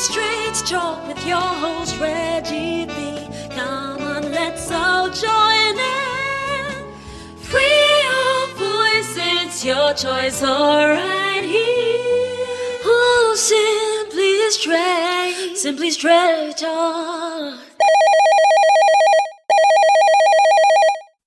Straight Talk with your host Reggie B. Come on, let's all join in. Free your voice, it's your choice, alright here. Oh, simply straight talk.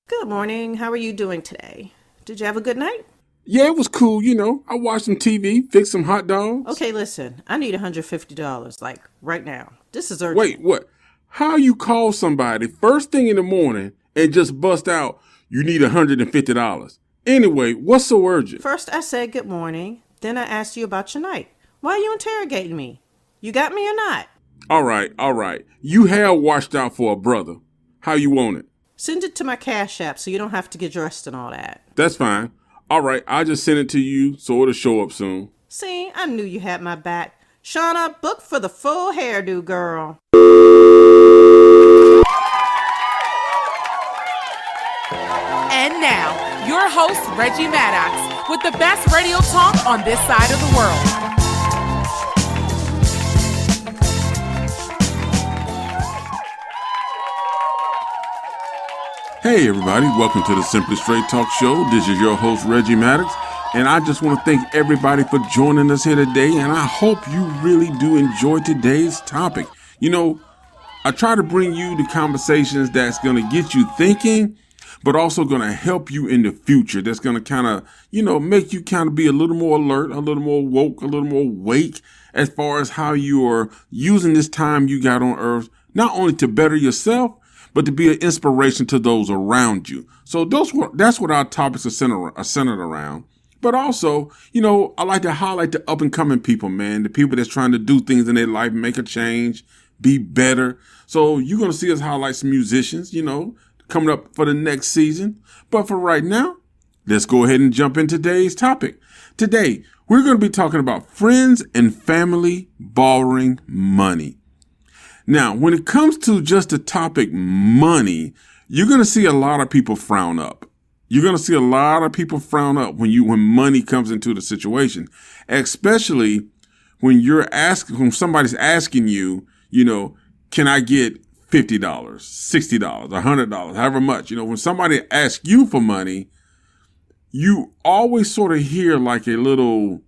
Good morning. How are you doing today? Did you have a good night? Yeah, it was cool, I watched some TV, fixed some hot dogs. Okay, listen. I need $150, like, right now. This is urgent. Wait, what? How you call somebody first thing in the morning and just bust out, you need $150? Anyway, what's so urgent? First, I said good morning. Then I asked you about your night. Why are you interrogating me? You got me or not? All right. You have watched out for a brother. How you want it? Send it to my Cash App so you don't have to get dressed and all that. That's fine. All right, I'll just send it to you so it'll show up soon. See, I knew you had my back. Shauna, book for the full hairdo, girl. And now, your host, Reggie Maddox, with the best radio talk on this side of the world. Hey everybody, welcome to the Simply Straight Talk Show. This is your host, Reggie Maddox, and I just want to thank everybody for joining us here today, and I hope you really do enjoy today's topic. I try to bring you the conversations that's going to get you thinking, but also going to help you in the future. That's going to kind of, make you kind of be a little more alert, a little more woke, a little more awake as far as how you are using this time you got on earth, not only to better yourself, but to be an inspiration to those around you. So that's what our topics are centered around. But also, I like to highlight the up and coming people, man, the people that's trying to do things in their life, make a change, be better. So you're going to see us highlight some musicians, coming up for the next season. But for right now, let's go ahead and jump into today's topic. Today, we're going to be talking about friends and family borrowing money. Now, when it comes to just the topic money, you're going to see a lot of people frown up. You're going to see a lot of people frown up when money comes into the situation, especially when when somebody's asking you, can I get $50, $60, $100, however much, when somebody asks you for money, you always sort of hear like a little,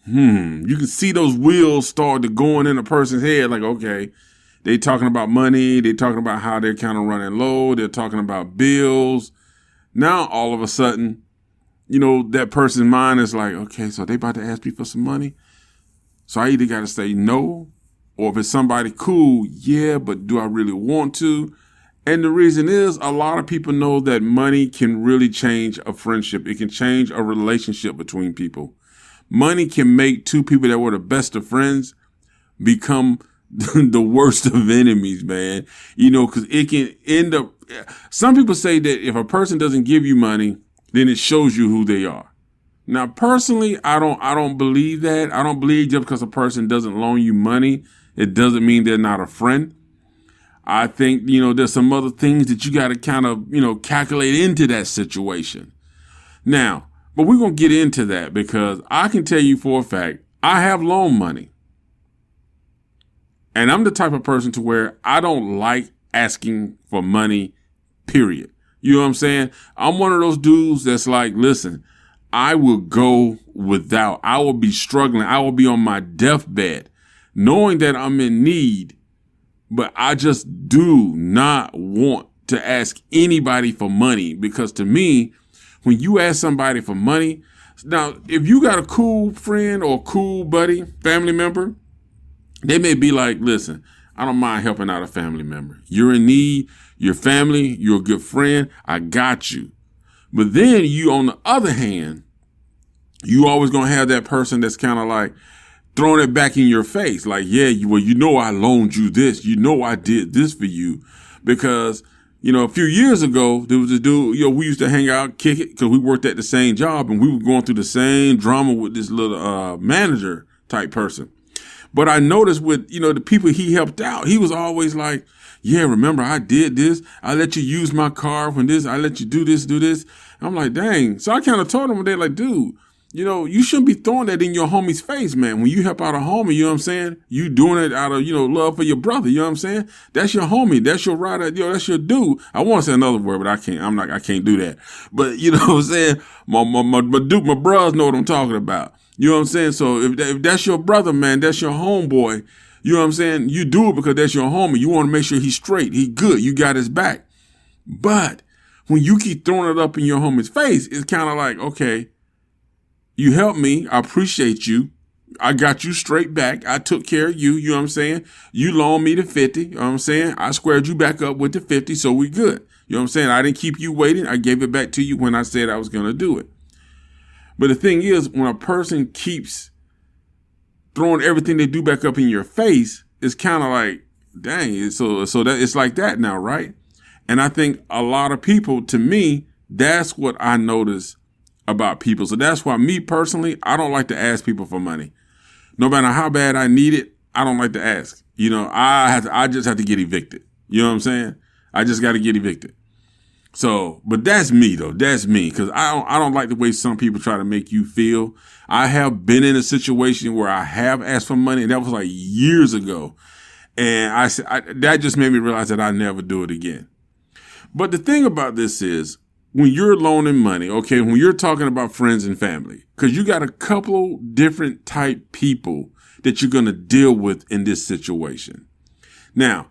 you can see those wheels start to going in a person's head. Like, okay, they talking about money. They talking about how they're kind of running low. They're talking about bills. Now, all of a sudden, that person's mind is like, okay, so they about to ask me for some money. So I either got to say no, or if it's somebody cool, yeah, but do I really want to? And the reason is a lot of people know that money can really change a friendship. It can change a relationship between people. Money can make two people that were the best of friends become the worst of enemies, man. Because it can end up. Some people say that if a person doesn't give you money, then it shows you who they are. Now, personally, I don't believe that. I don't believe just because a person doesn't loan you money, it doesn't mean they're not a friend. I think, there's some other things that you got to kind of, calculate into that situation. Now, but we're going to get into that because I can tell you for a fact, I have loan money. And I'm the type of person to where I don't like asking for money, period. You know what I'm saying? I'm one of those dudes that's like, listen, I will go without. I will be struggling. I will be on my deathbed knowing that I'm in need. But I just do not want to ask anybody for money because to me, when you ask somebody for money, now, if you got a cool friend or cool buddy, family member, they may be like, listen, I don't mind helping out a family member. You're in need, you're family, you're a good friend, I got you. But then you, on the other hand, you always going to have that person that's kind of like throwing it back in your face. Like, yeah, I loaned you this. I did this for you because a few years ago, there was a dude, we used to hang out, kick it, because we worked at the same job, and we were going through the same drama with this little manager type person. But I noticed with, the people he helped out, he was always like, yeah, remember, I did this. I let you use my car when this. I let you do this, do this. And I'm like, dang. So I kind of told him one day, like, dude, You shouldn't be throwing that in your homie's face, man. When you help out a homie, you know what I'm saying? You doing it out of, love for your brother, you know what I'm saying? That's your homie. That's your rider, that's your dude. I want to say another word, but I can't do that. But you know what I'm saying? My bros know what I'm talking about. You know what I'm saying? So if that's your brother, man, that's your homeboy, you know what I'm saying? You do it because that's your homie. You want to make sure he's straight. He good. You got his back. But when you keep throwing it up in your homie's face, it's kind of like, okay, you helped me. I appreciate you. I got you straight back. I took care of you. You know what I'm saying? You loaned me the 50. You know what I'm saying? I squared you back up with the 50. So we good. You know what I'm saying? I didn't keep you waiting. I gave it back to you when I said I was going to do it. But the thing is, when a person keeps throwing everything they do back up in your face, it's kind of like, dang, so that it's like that now, right? And I think a lot of people, to me, that's what I notice about people. So that's why me personally, I don't like to ask people for money. No matter how bad I need it, I don't like to ask. I just have to get evicted. You know what I'm saying? I just got to get evicted. So, but that's me though. That's me. Cause I don't like the way some people try to make you feel. I have been in a situation where I have asked for money, and that was like years ago. And that just made me realize that I never do it again. But the thing about this is, when you're loaning money, okay, when you're talking about friends and family, because you got a couple different type people that you're going to deal with in this situation. Now,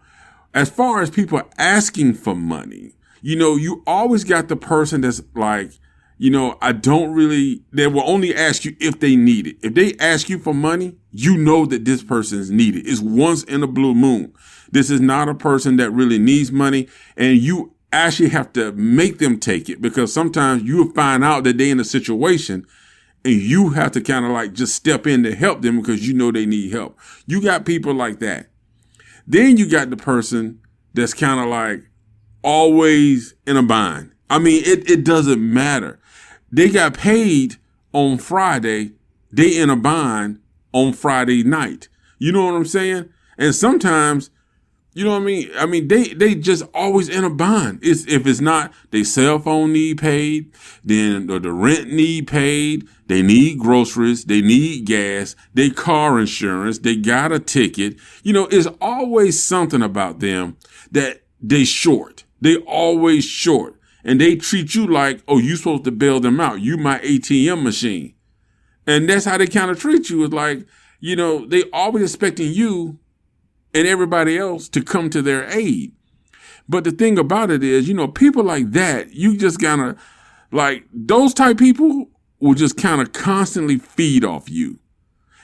as far as people asking for money, you always got the person that's like, they will only ask you if they need it. If they ask you for money, you know that this person is needed. It's once in a blue moon. This is not a person that really needs money, and you actually have to make them take it, because sometimes you'll find out that they're in a situation and you have to kind of like just step in to help them because you know they need help. You got people like that. Then you got the person that's kind of like always in a bind. I mean, it doesn't matter. They got paid on Friday. They in a bind on Friday night. You know what I'm saying? And sometimes, you know what I mean? I mean, they just always in a bind. If it's not, they cell phone need paid, then the rent need paid, they need groceries, they need gas, they car insurance, they got a ticket. It's always something about them that they short. They always short. And they treat you like, oh, you supposed to bail them out. You my ATM machine. And that's how they kind of treat you. It's like, they always expecting you and everybody else to come to their aid. But the thing about it is, people like that, you just gotta, like, those type people will just kind of constantly feed off you.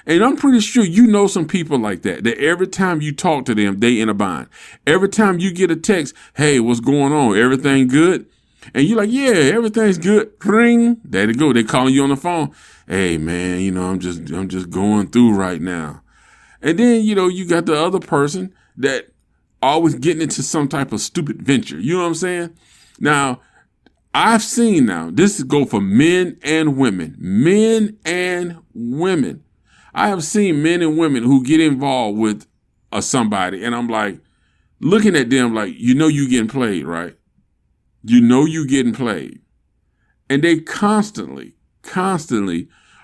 And I'm pretty sure some people like that every time you talk to them, they in a bind. Every time you get a text, hey, what's going on? Everything good? And you're like, yeah, everything's good. Ring. There they go. They calling you on the phone. Hey, man, I'm just going through right now. And then, you got the other person that always getting into some type of stupid venture. You know what I'm saying? Now, I've seen this go for men and women. Men and women. I have seen men and women who get involved with somebody, and I'm like, looking at them like, you getting played, right? You getting played. And they constantly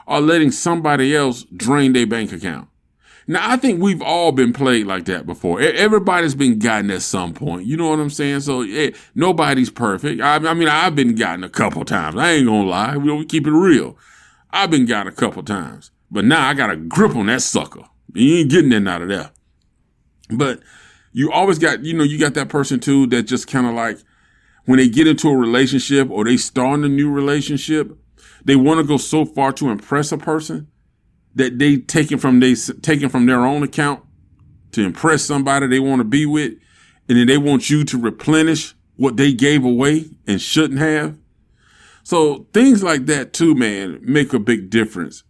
are letting somebody else drain their bank account. Now, I think we've all been played like that before. Everybody's been gotten at some point. You know what I'm saying? So nobody's perfect. I mean, I've been gotten a couple times. I ain't gonna lie. We keep it real. I've been gotten a couple times. But now I got a grip on that sucker. You ain't getting nothing out of that. But you always got, you got that person too that just kind of like, when they get into a relationship or they start a new relationship, they want to go so far to impress a person that they taken from their own account to impress somebody they want to be with, and then they want you to replenish what they gave away and shouldn't have. So things like that too, man, make a big difference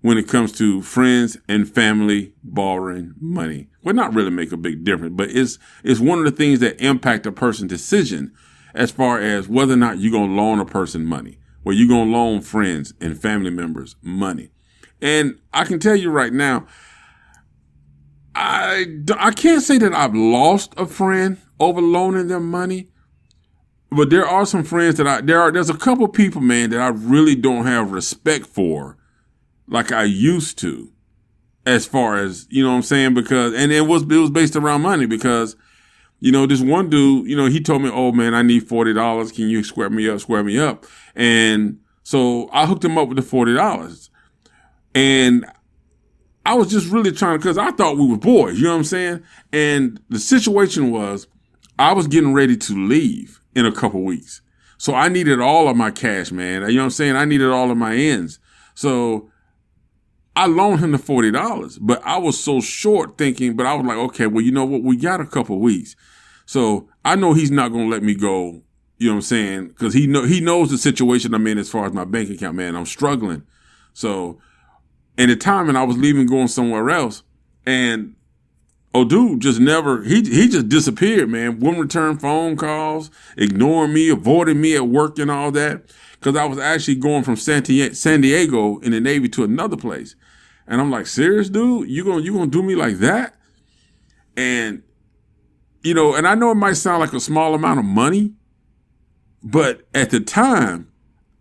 when it comes to friends and family borrowing money. Well, not really make a big difference, but it's one of the things that impact a person's decision as far as whether or not you're going to loan a person money, or you're going to loan friends and family members money. And I can tell you right now, I can't say that I've lost a friend over loaning them money, but there are some friends that there's a couple people, man, that I really don't have respect for like I used to, as far as, you know what I'm saying? Because, and it was based around money because, you know, this one dude, you know, he told me, oh man, I need $40. Can you square me up? And so I hooked him up with the $40. And I was just really trying to, cause I thought we were boys, you know what I'm saying? And the situation was I was getting ready to leave in a couple weeks. So I needed all of my cash, man. You know what I'm saying? I needed all of my ends. So I loaned him the $40, but I was so short thinking, but I was like, okay, well, you know what? We got a couple weeks. So I know he's not going to let me go. You know what I'm saying? Cause he knows the situation I'm in as far as my bank account, man. I'm struggling. So in the time, and I was leaving, going somewhere else, and dude just never, he just disappeared, man. Wouldn't return phone calls, ignoring me, avoiding me at work and all that. Cause I was actually going from San Diego in the Navy to another place. And I'm like, serious, dude? You gonna do me like that? And, you know, and I know it might sound like a small amount of money, but at the time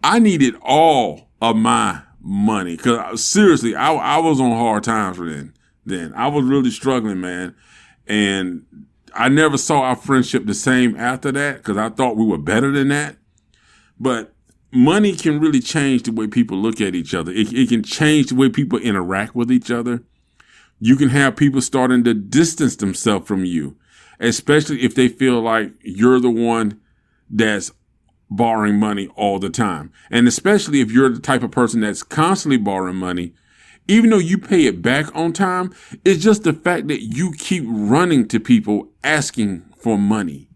I needed all of my money. Cause seriously, I was on hard times then. I was really struggling, man. And I never saw our friendship the same after that. Cause I thought we were better than that. But money can really change the way people look at each other. It can change the way people interact with each other. You can have people starting to distance themselves from you, especially if they feel like you're the one that's borrowing money all the time. And especially if you're the type of person that's constantly borrowing money, even though you pay it back on time, it's just the fact that you keep running to people asking for money.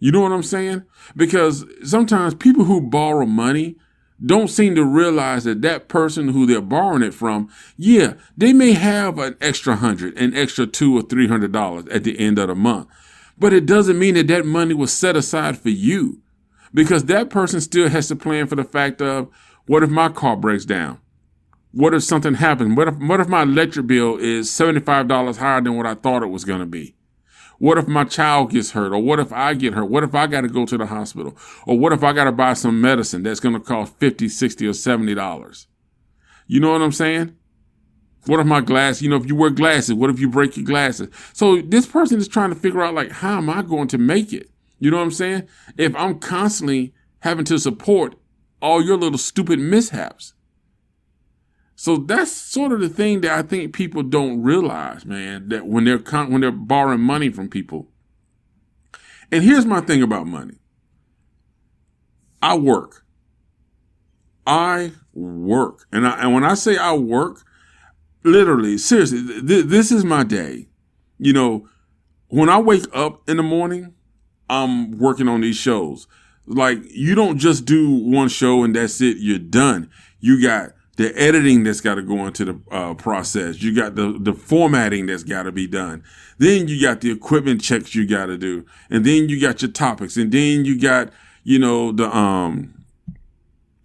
You know what I'm saying? Because sometimes people who borrow money don't seem to realize that person who they're borrowing it from, yeah, they may have an extra $100, an extra $200 or $300 at the end of the month. But it doesn't mean that money was set aside for you, because that person still has to plan for the fact of, what if my car breaks down? What if something happens? What if my electric bill is $75 higher than what I thought it was going to be? What if my child gets hurt? Or what if I get hurt? What if I got to go to the hospital? Or what if I got to buy some medicine that's going to cost $50, $60, or $70? You know what I'm saying? What if my glass, if you wear glasses, what if you break your glasses? So this person is trying to figure out, like, how am I going to make it? You know what I'm saying? If I'm constantly having to support all your little stupid mishaps. So that's sort of the thing that I think people don't realize, man, that when they're borrowing money from people. And here's my thing about money. I work. And when I say I work, literally, seriously, this is my day. You know, when I wake up in the morning, I'm working on these shows. Like, you don't just do one show and that's it. You're done. You got the editing that's got to go into the process. You got the formatting that's got to be done. Then you got the equipment checks you got to do. And then you got your topics. And then you got, the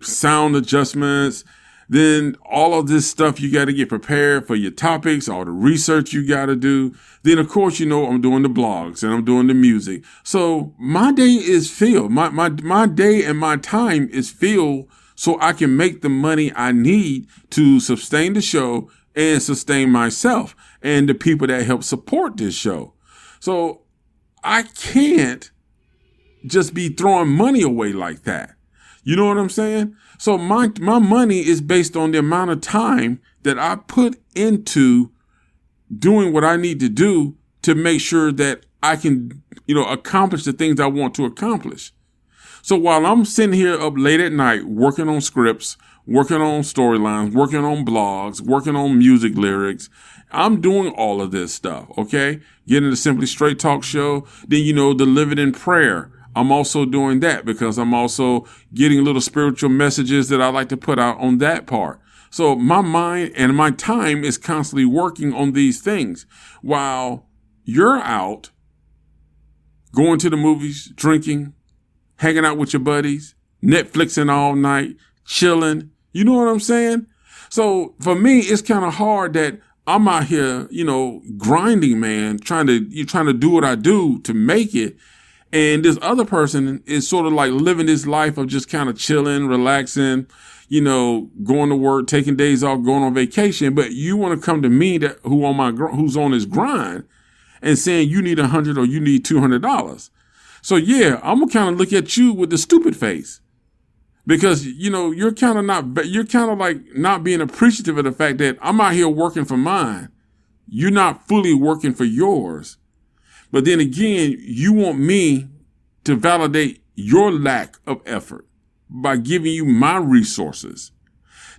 sound adjustments. Then all of this stuff you got to get prepared for your topics, all the research you got to do. Then, of course, I'm doing the blogs and I'm doing the music. So my day is filled. My day and my time is filled so I can make the money I need to sustain the show and sustain myself and the people that help support this show. So I can't just be throwing money away like that. You know what I'm saying? So my money is based on the amount of time that I put into doing what I need to do to make sure that I can, accomplish the things I want to accomplish. So while I'm sitting here up late at night working on scripts, working on storylines, working on blogs, working on music lyrics, I'm doing all of this stuff, okay? Getting the Simply Straight Talk show, then, the Live It in Prayer. I'm also doing that because I'm also getting little spiritual messages that I like to put out on that part. So my mind and my time is constantly working on these things while you're out going to the movies, drinking, hanging out with your buddies, Netflixing all night, chilling. You know what I'm saying? So for me, it's kind of hard that I'm out here, grinding, man, trying to do what I do to make it. And this other person is sort of like living this life of just kind of chilling, relaxing, going to work, taking days off, going on vacation, but you want to come to me who's on this grind and saying you need $100 or you need $200. So yeah, I'm gonna kind of look at you with the stupid face because, you're kind of like not being appreciative of the fact that I'm out here working for mine. You're not fully working for yours. But then again, you want me to validate your lack of effort by giving you my resources.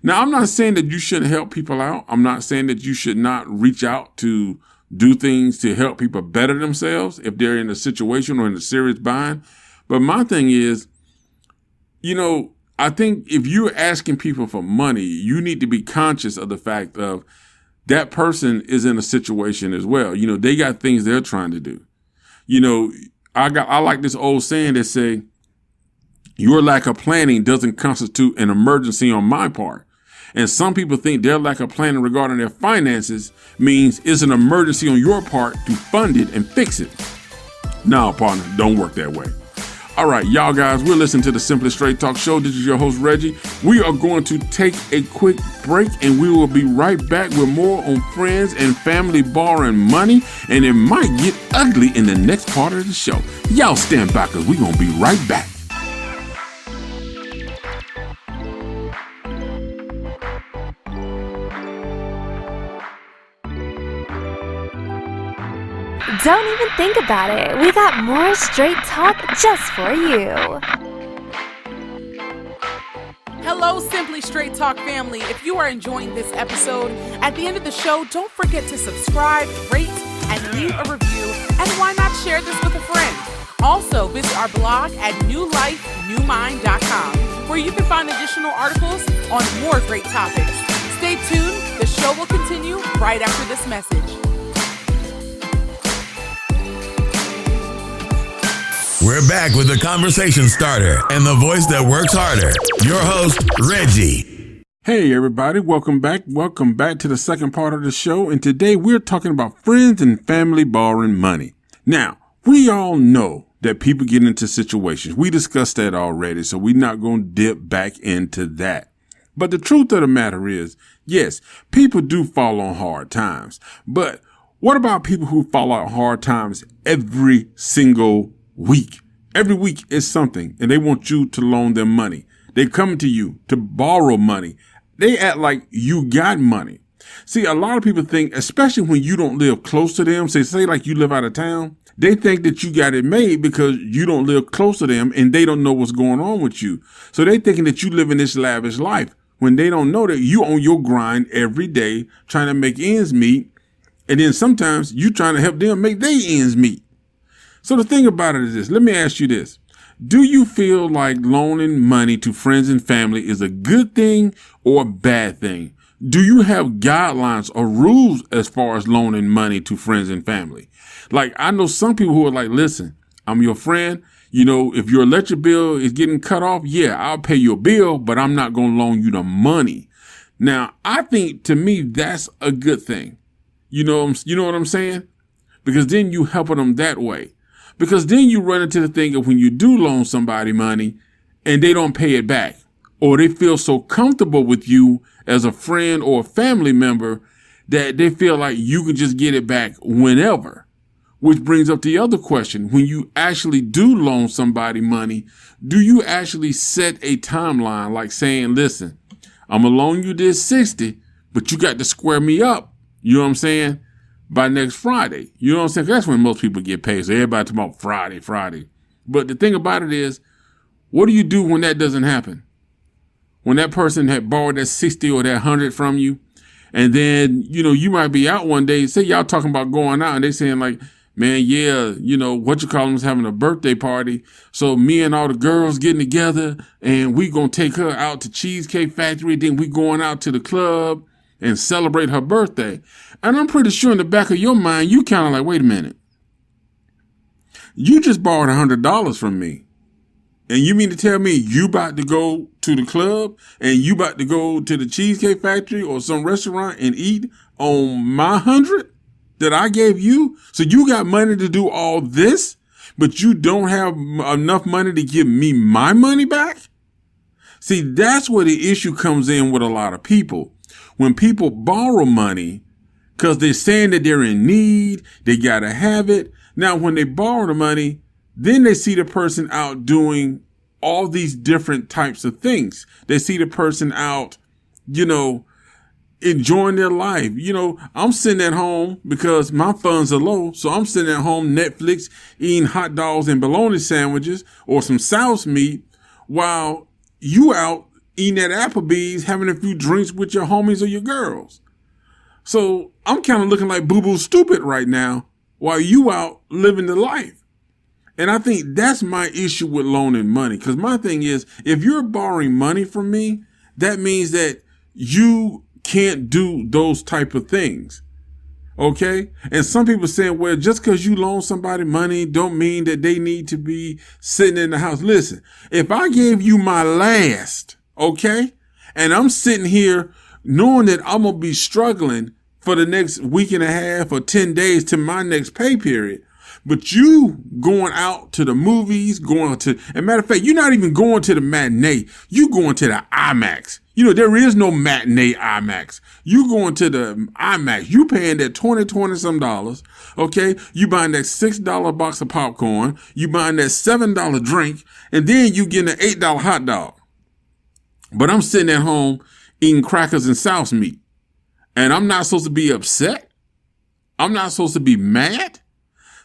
Now, I'm not saying that you shouldn't help people out. I'm not saying that you should not reach out to do things to help people better themselves if they're in a situation or in a serious bind. But my thing is, I think if you're asking people for money, you need to be conscious of the fact of that person is in a situation as well. They got things they're trying to do. I like this old saying that say, your lack of planning doesn't constitute an emergency on my part. And some people think their lack of planning regarding their finances means it's an emergency on your part to fund it and fix it. No, partner, don't work that way. All right, y'all guys, we're listening to the Simply Straight Talk Show. This is your host, Reggie. We are going to take a quick break and we will be right back with more on friends and family borrowing money. And it might get ugly in the next part of the show. Y'all stand by because we're going to be right back. Don't even think about it. We got more straight talk just for you. Hello, Simply Straight Talk family. If you are enjoying this episode, at the end of the show, don't forget to subscribe, rate, and leave a review. And why not share this with a friend? Also, visit our blog at newlifenewmind.com, where you can find additional articles on more great topics. Stay tuned. The show will continue right after this message. We're back with the conversation starter and the voice that works harder. Your host, Reggie. Hey, everybody. Welcome back. Welcome back to the second part of the show. And today we're talking about friends and family borrowing money. Now, we all know that people get into situations. We discussed that already, so we're not going to dip back into that. But the truth of the matter is, yes, people do fall on hard times. But what about people who fall on hard times every single week? Every week is something, and they want you to loan them money. They come to you to borrow money. They act like you got money. See, a lot of people think, especially when you don't live close to them, say like you live out of town, they think that you got it made because you don't live close to them and they don't know what's going on with you. So they thinking that you live in this lavish life when they don't know that you on your grind every day trying to make ends meet. And then sometimes you trying to help them make their ends meet. So the thing about it is this. Let me ask you this. Do you feel like loaning money to friends and family is a good thing or a bad thing? Do you have guidelines or rules as far as loaning money to friends and family? Like, I know some people who are like, listen, I'm your friend. If your electric bill is getting cut off, yeah, I'll pay your bill, but I'm not going to loan you the money. Now, I think to me, that's a good thing. You know what I'm saying? Because then you helping them that way. Because then you run into the thing of when you do loan somebody money and they don't pay it back, or they feel so comfortable with you as a friend or a family member that they feel like you can just get it back whenever. Which brings up the other question. When you actually do loan somebody money, do you actually set a timeline like saying, listen, I'm going to loan you this 60, but you got to square me up. You know what I'm saying? By next Friday. You know what I'm saying? That's when most people get paid. So everybody talking about Friday. But the thing about it is, what do you do when that doesn't happen? When that person had borrowed that 60 or that 100 from you, and then, you might be out one day, say y'all talking about going out, and they saying like, man, yeah, was having a birthday party. So me and all the girls getting together, and we gonna take her out to Cheesecake Factory. Then we going out to the club and celebrate her birthday. And I'm pretty sure in the back of your mind, you kind of like, wait a minute. You just borrowed $100 from me. And you mean to tell me you about to go to the club and you about to go to the Cheesecake Factory or some restaurant and eat on my 100 that I gave you? So you got money to do all this, but you don't have enough money to give me my money back? See, that's where the issue comes in with a lot of people. When people borrow money because they're saying that they're in need, they got to have it. Now, when they borrow the money, then they see the person out doing all these different types of things. They see the person out, enjoying their life. I'm sitting at home because my funds are low. So I'm sitting at home, Netflix, eating hot dogs and bologna sandwiches or some South meat while you out eating at Applebee's, having a few drinks with your homies or your girls. So I'm kind of looking like boo-boo stupid right now while you out living the life. And I think that's my issue with loaning money. Because my thing is, if you're borrowing money from me, that means that you can't do those type of things. Okay? And some people saying, well, just because you loan somebody money don't mean that they need to be sitting in the house. Listen, if I gave you my last, okay, and I'm sitting here knowing that I'm going to be struggling for the next week and a half or 10 days to my next pay period, but you going out to the movies, and matter of fact, you're not even going to the matinee. You going to the IMAX. There is no matinee IMAX. You going to the IMAX. You paying that $20 some dollars. Okay. You buying that $6 box of popcorn. You buying that $7 drink. And then you getting an $8 hot dog. But I'm sitting at home eating crackers and South meat. And I'm not supposed to be upset. I'm not supposed to be mad.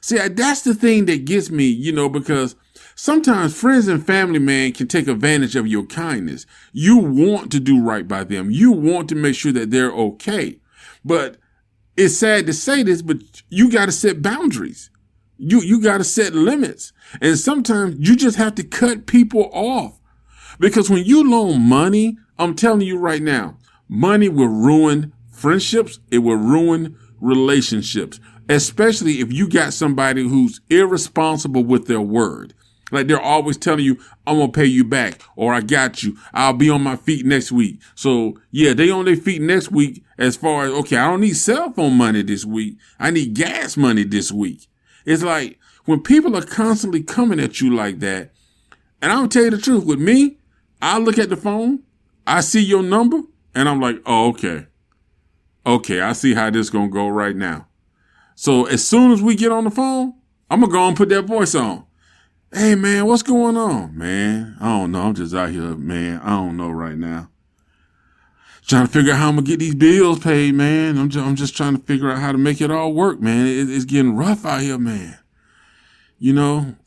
See, that's the thing that gets me, because sometimes friends and family, man, can take advantage of your kindness. You want to do right by them. You want to make sure that they're okay. But it's sad to say this, but you got to set boundaries. You got to set limits. And sometimes you just have to cut people off. Because when you loan money, I'm telling you right now, money will ruin friendships. It will ruin relationships. Especially if you got somebody who's irresponsible with their word. Like they're always telling you, I'm going to pay you back, or I got you. I'll be on my feet next week. So yeah, they on their feet next week as far as, okay, I don't need cell phone money this week. I need gas money this week. It's like when people are constantly coming at you like that, and I'm going to tell you the truth, with me, I look at the phone, I see your number, and I'm like, oh, okay. Okay, I see how this is going to go right now. So as soon as we get on the phone, I'm going to go and put that voice on. Hey, man, what's going on? Man, I don't know. I'm just out here, man. I don't know right now. Trying to figure out how I'm going to get these bills paid, man. I'm just trying to figure out how to make it all work, man. It's getting rough out here, man. Man,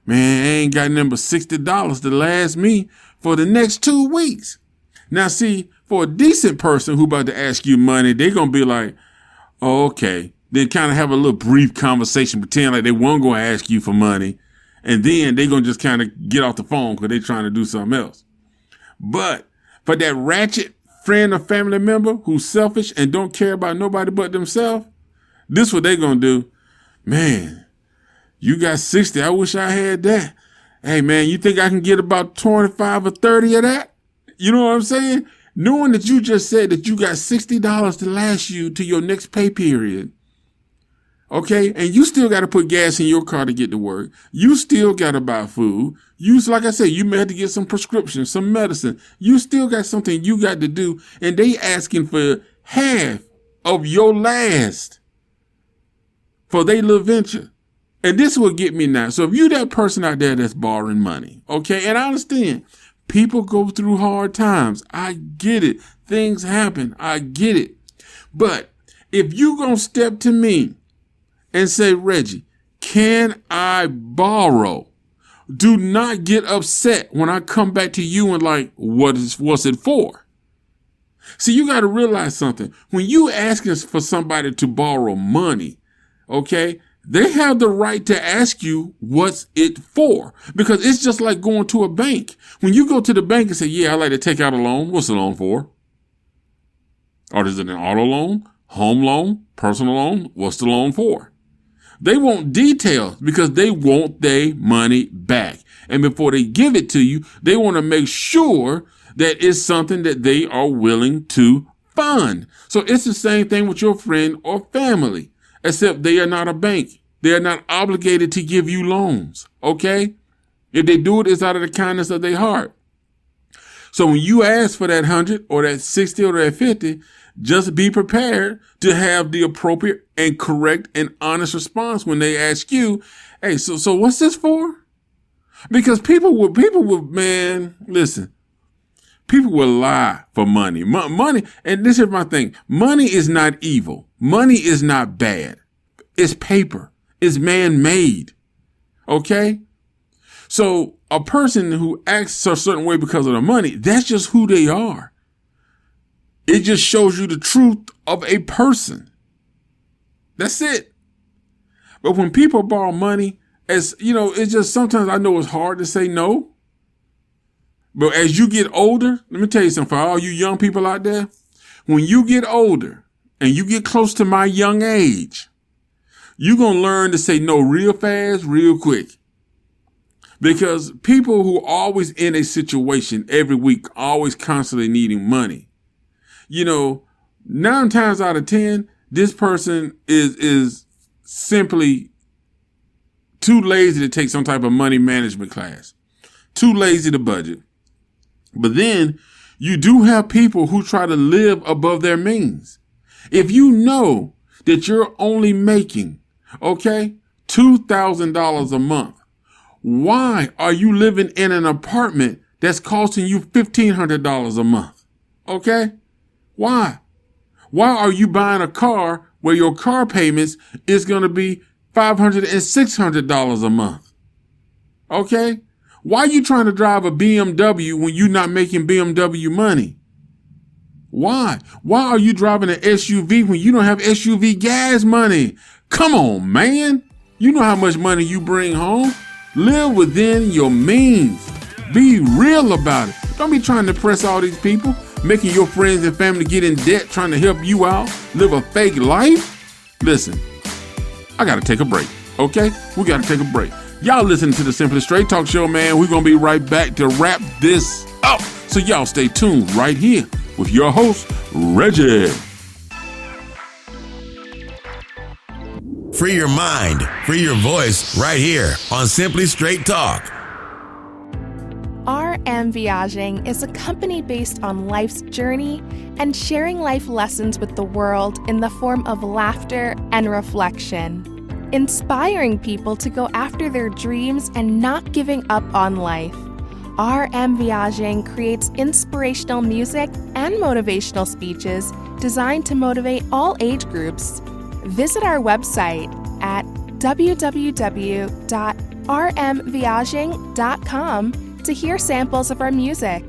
I ain't got nothing but $60 to last me for the next 2 weeks. Now, see, for a decent person who about to ask you money, they're going to be like, oh, okay. Then kind of have a little brief conversation, pretend like they weren't going to ask you for money. And then they're going to just kind of get off the phone because they're trying to do something else. But for that ratchet friend or family member who's selfish and don't care about nobody but themselves, this is what they're going to do. Man, you got 60. I wish I had that. Hey, man, you think I can get about 25 or 30 of that? You know what I'm saying? Knowing that you just said that you got $60 to last you to your next pay period. Okay. And you still got to put gas in your car to get to work. You still got to buy food. Like I said, you may have to get some prescriptions, some medicine. You still got something you got to do. And they asking for half of your last for their little venture. And this will get me now. So if you that person out there that's borrowing money, okay, and I understand people go through hard times. I get it. Things happen. I get it. But if you gonna step to me and say, Reggie, can I borrow? Do not get upset when I come back to you and like, what's it for? See, you got to realize something. When you asking for somebody to borrow money, okay, they have the right to ask you what's it for, because it's just like going to a bank. When you go to the bank and say, yeah, I'd like to take out a loan. What's the loan for? Or is it an auto loan, home loan, personal loan? What's the loan for? They want details because they want their money back. And before they give it to you, they want to make sure that it's something that they are willing to fund. So it's the same thing with your friend or family, except they are not a bank. They are not obligated to give you loans. Okay? If they do it, it's out of the kindness of their heart. So when you ask for that 100 or that 60 or that 50, just be prepared to have the appropriate and correct and honest response when they ask you, hey, so what's this for? Because people will, man, listen, people will lie for money. Money, and this is my thing. Money is not evil. Money is not bad. It's paper. It's man-made. Okay? So a person who acts a certain way because of the money, that's just who they are. It just shows you the truth of a person. That's it. But when people borrow money, as you know, it's just sometimes I know it's hard to say no. But as you get older, let me tell you something for all you young people out there. When you get older and you get close to my young age, you're going to learn to say no real fast, real quick. Because people who are always in a situation every week, always constantly needing money, 9 times out of 10, this person is simply too lazy to take some type of money management class, too lazy to budget. But then you do have people who try to live above their means. If you know that you're only making, $2,000 a month, why are you living in an apartment that's costing you $1,500 a month? Okay? Why? Why are you buying a car where your car payments is going to be $500 and $600 a month? Okay? Why are you trying to drive a BMW when you're not making BMW money? Why? Why are you driving an SUV when you don't have SUV gas money? Come on, man. You know how much money you bring home. Live within your means. Be real about it. Don't be trying to press all these people, making your friends and family get in debt, trying to help you out, live a fake life. Listen, I got to take a break, okay? We got to take a break. Y'all listening to the Simply Straight Talk Show, man. We're going to be right back to wrap this up. So y'all stay tuned right here with your host, Reggie. Free your mind, free your voice right here on Simply Straight Talk. RM Viaging is a company based on life's journey and sharing life lessons with the world in the form of laughter and reflection, inspiring people to go after their dreams and not giving up on life. RM Viaging creates inspirational music and motivational speeches designed to motivate all age groups. Visit our website at www.rmviaging.com to hear samples of our music.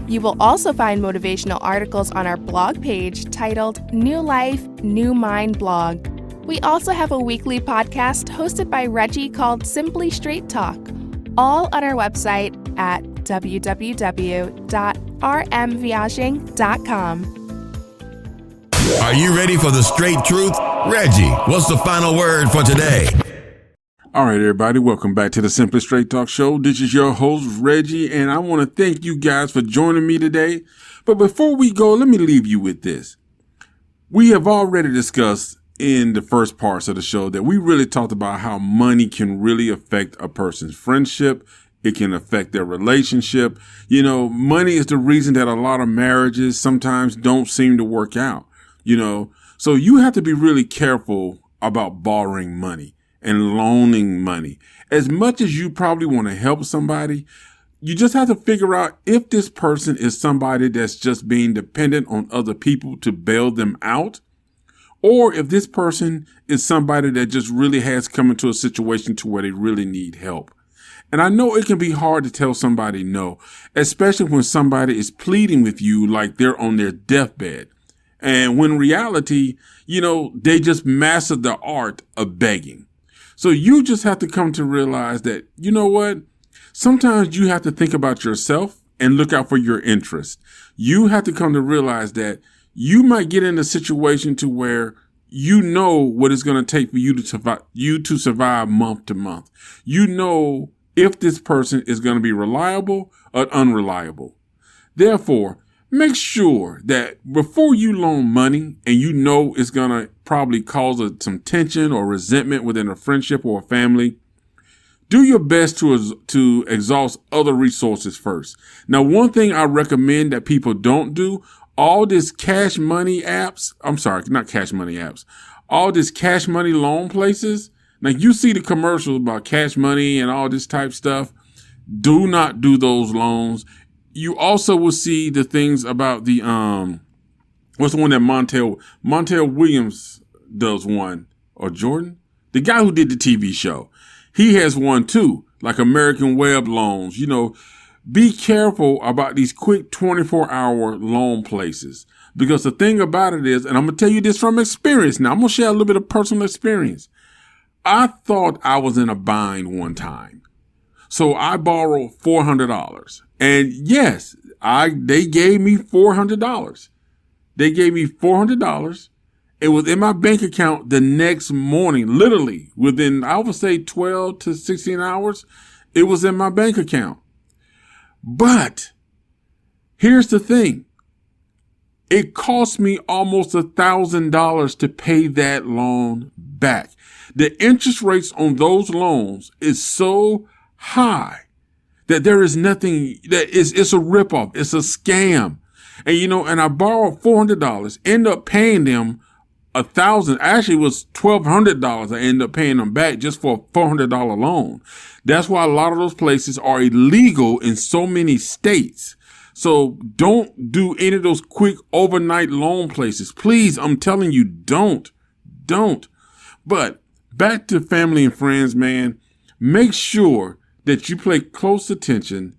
You will also find motivational articles on our blog page titled New Life, New Mind Blog. We also have a weekly podcast hosted by Reggie called Simply Straight Talk, all on our website at www.rmviaging.com. Are you ready for the straight truth? Reggie, what's the final word for today? All right, everybody, welcome back to the Simply Straight Talk Show. This is your host, Reggie, and I want to thank you guys for joining me today. But before we go, let me leave you with this. We have already discussed in the first parts of the show that we really talked about how money can really affect a person's friendship. It can affect their relationship. Money is the reason that a lot of marriages sometimes don't seem to work out. So you have to be really careful about borrowing money and loaning money. As much as you probably want to help somebody, you just have to figure out if this person is somebody that's just being dependent on other people to bail them out, or if this person is somebody that just really has come into a situation to where they really need help. And I know it can be hard to tell somebody no, especially when somebody is pleading with you like they're on their deathbed. And when in reality, they just mastered the art of begging. So you just have to come to realize that, sometimes you have to think about yourself and look out for your interest. You have to come to realize that you might get in a situation to where you know what it's going to take for you to survive month to month. If this person is going to be reliable or unreliable. Therefore, make sure that before you loan money and it's going to probably cause some tension or resentment within a friendship or a family, do your best to exhaust other resources first. Now, one thing I recommend that people don't do, all this cash money apps, all this cash money loan places. Now, you see the commercials about cash money and all this type stuff. Do not do those loans. You also will see the things about the, what's the one that Montel Williams does one, or Jordan? The guy who did the TV show. He has one too, like American Web loans. You know, be careful about these quick 24-hour loan places. Because the thing about it is, and I'm going to tell you this from experience now, I'm going to share a little bit of personal experience. I thought I was in a bind one time. So I borrowed $400. And yes, they gave me $400. They gave me $400. It was in my bank account the next morning, literally within, I would say 12 to 16 hours. It was in my bank account. But here's the thing. It cost me almost $1,000 to pay that loan back. The interest rates on those loans is so high that there is nothing that it's a ripoff. It's a scam. And I borrowed $400, end up paying them $1,000. Actually, it was $1,200. I ended up paying them back just for a $400 loan. That's why a lot of those places are illegal in so many states. So don't do any of those quick overnight loan places. Please, I'm telling you, don't. But back to family and friends, man, make sure that you pay close attention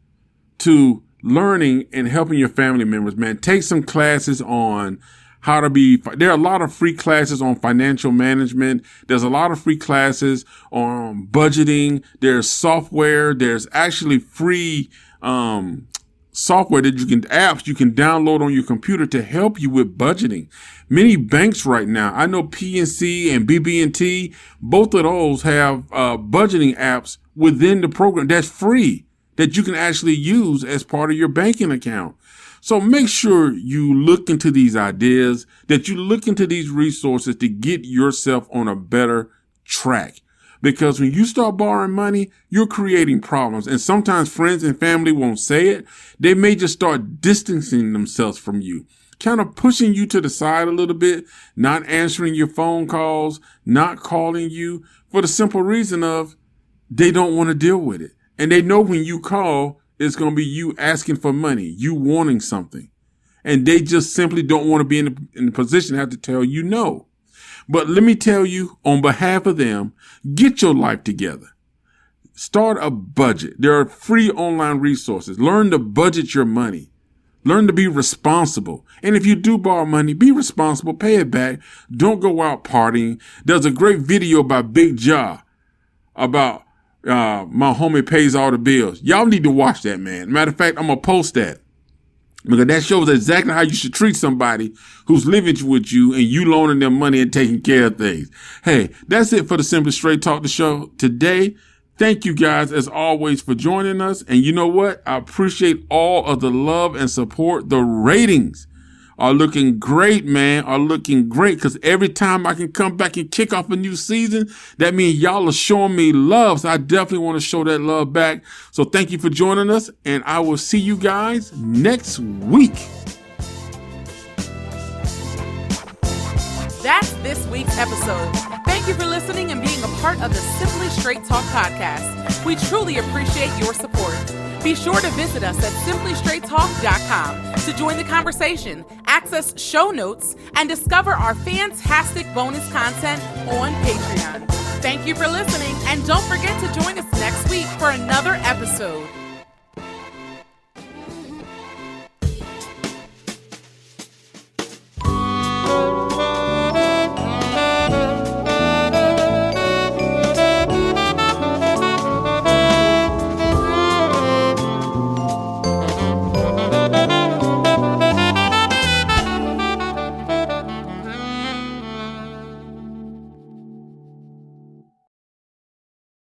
to learning and helping your family members, man. Take some classes on how to there are a lot of free classes on financial management. There's a lot of free classes on budgeting. There's software. There's actually free, software apps you can download on your computer to help you with budgeting. Many banks right now, I know PNC and BB&T, both of those have budgeting apps within the program that's free that you can actually use as part of your banking account. So make sure you look into these ideas, that you look into these resources to get yourself on a better track. Because when you start borrowing money, you're creating problems. And sometimes friends and family won't say it. They may just start distancing themselves from you, kind of pushing you to the side a little bit, not answering your phone calls, not calling you, for the simple reason of they don't want to deal with it. And they know when you call, it's going to be you asking for money, you wanting something. And they just simply don't want to be in the position to have to tell you no. But let me tell you, on behalf of them, get your life together. Start a budget. There are free online resources. Learn to budget your money. Learn to be responsible. And if you do borrow money, be responsible, pay it back. Don't go out partying. There's a great video by Big Ja about my homie pays all the bills. Y'all need to watch that, man. Matter of fact, I'm going to post that. Because that shows exactly how you should treat somebody who's living with you and you loaning them money and taking care of things. Hey, that's it for the Simply Straight Talk the show today. Thank you guys, as always, for joining us. And you know what? I appreciate all of the love and support. The ratings are looking great, man, are looking great. Because every time I can come back and kick off a new season, that means y'all are showing me love. So I definitely want to show that love back. So thank you for joining us. And I will see you guys next week. That's this week's episode. Thank you for listening and being a part of the Simply Straight Talk podcast. We truly appreciate your support. Be sure to visit us at simplystraighttalk.com to join the conversation, access show notes, and discover our fantastic bonus content on Patreon. Thank you for listening, and don't forget to join us next week for another episode.